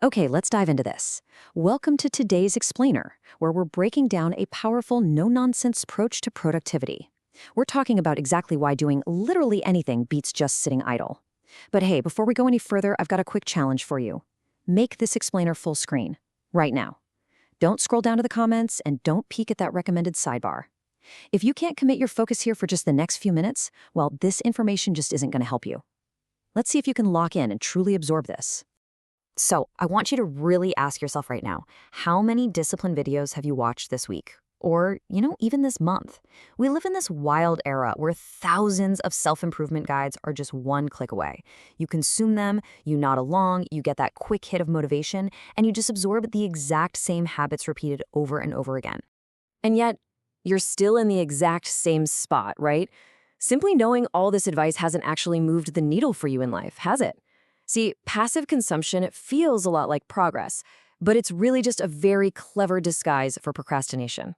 Okay, let's dive into this. Welcome to today's Explainer, where we're breaking down a powerful, no-nonsense approach to productivity. We're talking about exactly why doing literally anything beats just sitting idle. But hey, before we go any further, I've got a quick challenge for you. Make this Explainer full screen, right now. Don't scroll down to the comments and don't peek at that recommended sidebar. If you can't commit your focus here for just the next few minutes, well, this information just isn't going to help you. Let's see if you can lock in and truly absorb this. So, I want you to really ask yourself right now, how many discipline videos have you watched this week? Or, even this month? We live in this wild era where thousands of self-improvement guides are just one click away. You consume them, you nod along, you get that quick hit of motivation, and you just absorb the exact same habits repeated over and over again. And yet, you're still in the exact same spot, right? Simply knowing all this advice hasn't actually moved the needle for you in life, has it? See, passive consumption, it feels a lot like progress, but it's really just a very clever disguise for procrastination.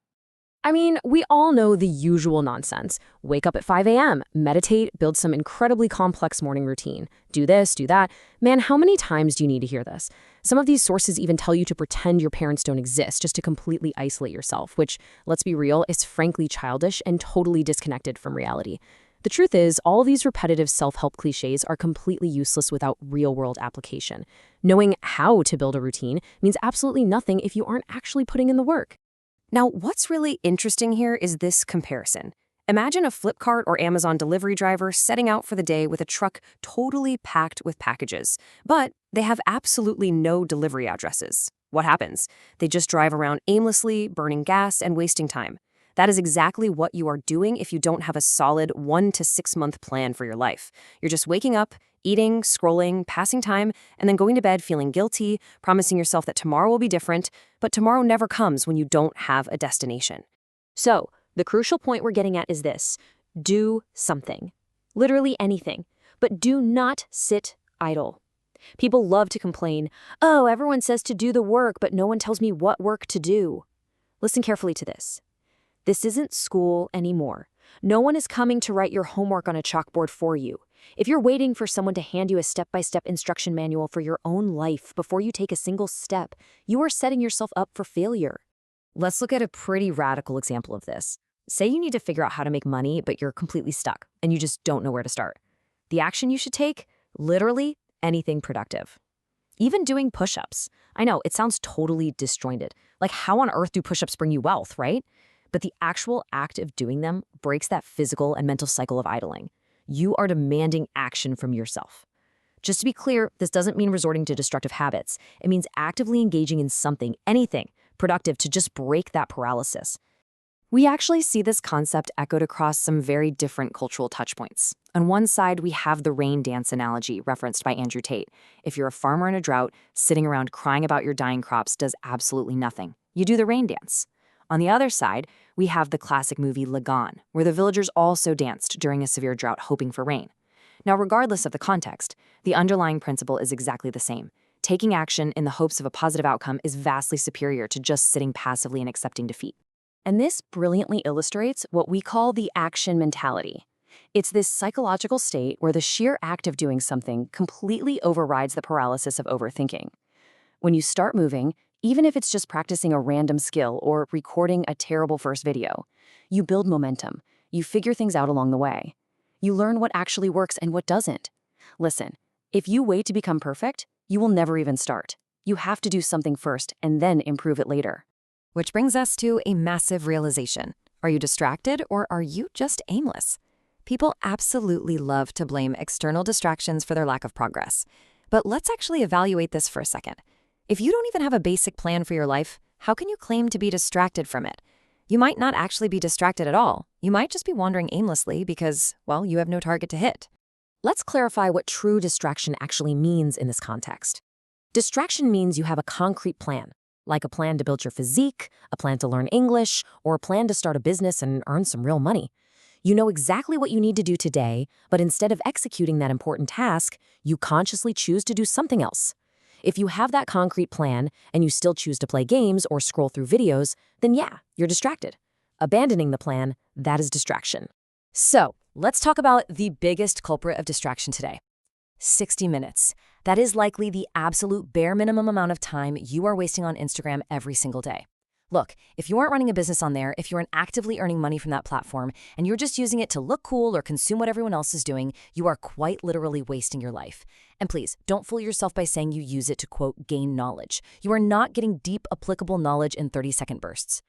I mean, we all know the usual nonsense. Wake up at 5 a.m., meditate, build some incredibly complex morning routine. Do this, do that. Man, how many times do you need to hear this? Some of these sources even tell you to pretend your parents don't exist just to completely isolate yourself, which, let's be real, is frankly childish and totally disconnected from reality. The truth is, all these repetitive self-help cliches are completely useless without real-world application. Knowing how to build a routine means absolutely nothing if you aren't actually putting in the work. Now, what's really interesting here is this comparison. Imagine a Flipkart or Amazon delivery driver setting out for the day with a truck totally packed with packages, but they have absolutely no delivery addresses. What happens? They just drive around aimlessly, burning gas and wasting time. That is exactly what you are doing if you don't have a solid 1 to 6 month plan for your life. You're just waking up, eating, scrolling, passing time, and then going to bed feeling guilty, promising yourself that tomorrow will be different, but tomorrow never comes when you don't have a destination. So, the crucial point we're getting at is this: do something. Literally anything. But do not sit idle. People love to complain, "Oh, everyone says to do the work, but no one tells me what work to do." Listen carefully to this. This isn't school anymore. No one is coming to write your homework on a chalkboard for you. If you're waiting for someone to hand you a step-by-step instruction manual for your own life before you take a single step, you are setting yourself up for failure. Let's look at a pretty radical example of this. Say you need to figure out how to make money, but you're completely stuck, and you just don't know where to start. The action you should take? Literally anything productive. Even doing push-ups. I know, it sounds totally disjointed. Like, how on earth do push-ups bring you wealth, right? But the actual act of doing them breaks that physical and mental cycle of idling. You are demanding action from yourself. Just to be clear, this doesn't mean resorting to destructive habits. It means actively engaging in something, anything, productive to just break that paralysis. We actually see this concept echoed across some very different cultural touchpoints. On one side, we have the rain dance analogy referenced by Andrew Tate. If you're a farmer in a drought, sitting around crying about your dying crops does absolutely nothing. You do the rain dance. On the other side, we have the classic movie Lagan, where the villagers also danced during a severe drought hoping for rain. Now, regardless of the context, the underlying principle is exactly the same. Taking action in the hopes of a positive outcome is vastly superior to just sitting passively and accepting defeat. And this brilliantly illustrates what we call the action mentality. It's this psychological state where the sheer act of doing something completely overrides the paralysis of overthinking. When you start moving, even if it's just practicing a random skill or recording a terrible first video, you build momentum. You figure things out along the way. You learn what actually works and what doesn't. Listen, if you wait to become perfect, you will never even start. You have to do something first and then improve it later. Which brings us to a massive realization. Are you distracted or are you just aimless? People absolutely love to blame external distractions for their lack of progress. But let's actually evaluate this for a second. If you don't even have a basic plan for your life, how can you claim to be distracted from it? You might not actually be distracted at all. You might just be wandering aimlessly because, well, you have no target to hit. Let's clarify what true distraction actually means in this context. Distraction means you have a concrete plan, like a plan to build your physique, a plan to learn English, or a plan to start a business and earn some real money. You know exactly what you need to do today, but instead of executing that important task, you consciously choose to do something else. If you have that concrete plan and you still choose to play games or scroll through videos, then yeah, you're distracted. Abandoning the plan, that is distraction. So, let's talk about the biggest culprit of distraction today: 60 minutes. That is likely the absolute bare minimum amount of time you are wasting on Instagram every single day. Look, if you aren't running a business on there, if you aren't actively earning money from that platform, and you're just using it to look cool or consume what everyone else is doing, you are quite literally wasting your life. And please, don't fool yourself by saying you use it to, quote, gain knowledge. You are not getting deep, applicable knowledge in 30-second bursts.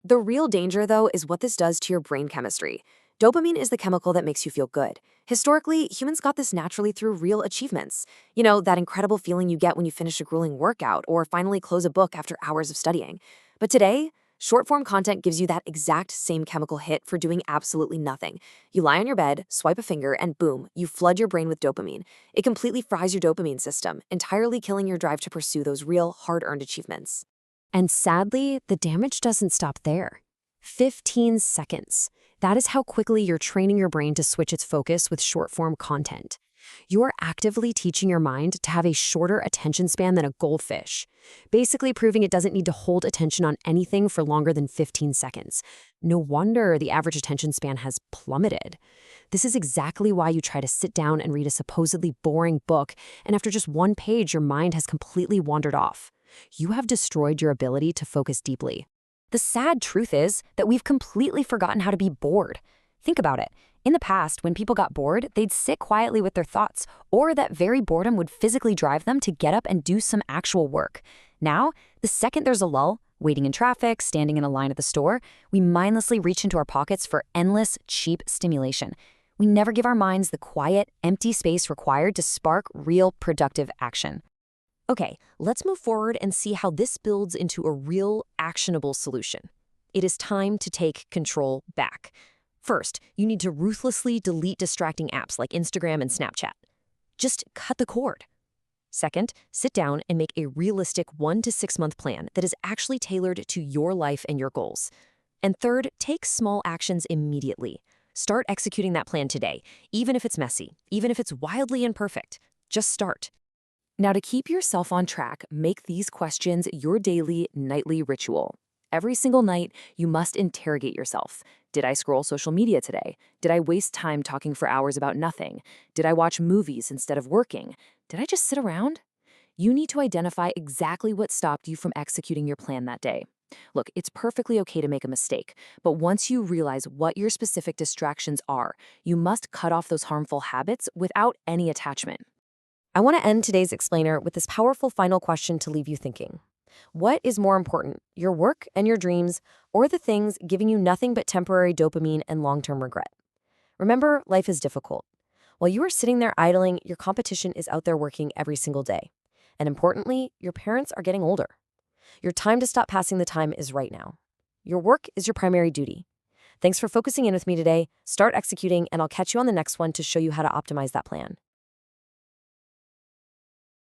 The real danger, though, is what this does to your brain chemistry. Dopamine is the chemical that makes you feel good. Historically, humans got this naturally through real achievements. You know, that incredible feeling you get when you finish a grueling workout or finally close a book after hours of studying. But today, short-form content gives you that exact same chemical hit for doing absolutely nothing. You lie on your bed, swipe a finger, and boom, you flood your brain with dopamine. It completely fries your dopamine system, entirely killing your drive to pursue those real, hard-earned achievements. And sadly, the damage doesn't stop there. 15 seconds. That is how quickly you're training your brain to switch its focus with short-form content. You're actively teaching your mind to have a shorter attention span than a goldfish, basically proving it doesn't need to hold attention on anything for longer than 15 seconds. No wonder the average attention span has plummeted. This is exactly why you try to sit down and read a supposedly boring book, and after just one page, your mind has completely wandered off. You have destroyed your ability to focus deeply. The sad truth is that we've completely forgotten how to be bored. Think about it. In the past, when people got bored, they'd sit quietly with their thoughts, or that very boredom would physically drive them to get up and do some actual work. Now, the second there's a lull, waiting in traffic, standing in a line at the store, we mindlessly reach into our pockets for endless, cheap stimulation. We never give our minds the quiet, empty space required to spark real, productive action. Okay, let's move forward and see how this builds into a real, actionable solution. It is time to take control back. First, you need to ruthlessly delete distracting apps like Instagram and Snapchat. Just cut the cord. Second, sit down and make a realistic 1 to 6 month plan that is actually tailored to your life and your goals. And third, take small actions immediately. Start executing that plan today, even if it's messy, even if it's wildly imperfect. Just start. Now, to keep yourself on track, make these questions your daily, nightly ritual. Every single night, you must interrogate yourself. Did I scroll social media today? Did I waste time talking for hours about nothing? Did I watch movies instead of working? Did I just sit around? You need to identify exactly what stopped you from executing your plan that day. Look, it's perfectly okay to make a mistake, but once you realize what your specific distractions are, you must cut off those harmful habits without any attachment. I want to end today's explainer with this powerful final question to leave you thinking. What is more important, your work and your dreams, or the things giving you nothing but temporary dopamine and long-term regret? Remember, life is difficult. While you are sitting there idling, your competition is out there working every single day. And importantly, your parents are getting older. Your time to stop passing the time is right now. Your work is your primary duty. Thanks for focusing in with me today. Start executing, and I'll catch you on the next one to show you how to optimize that plan.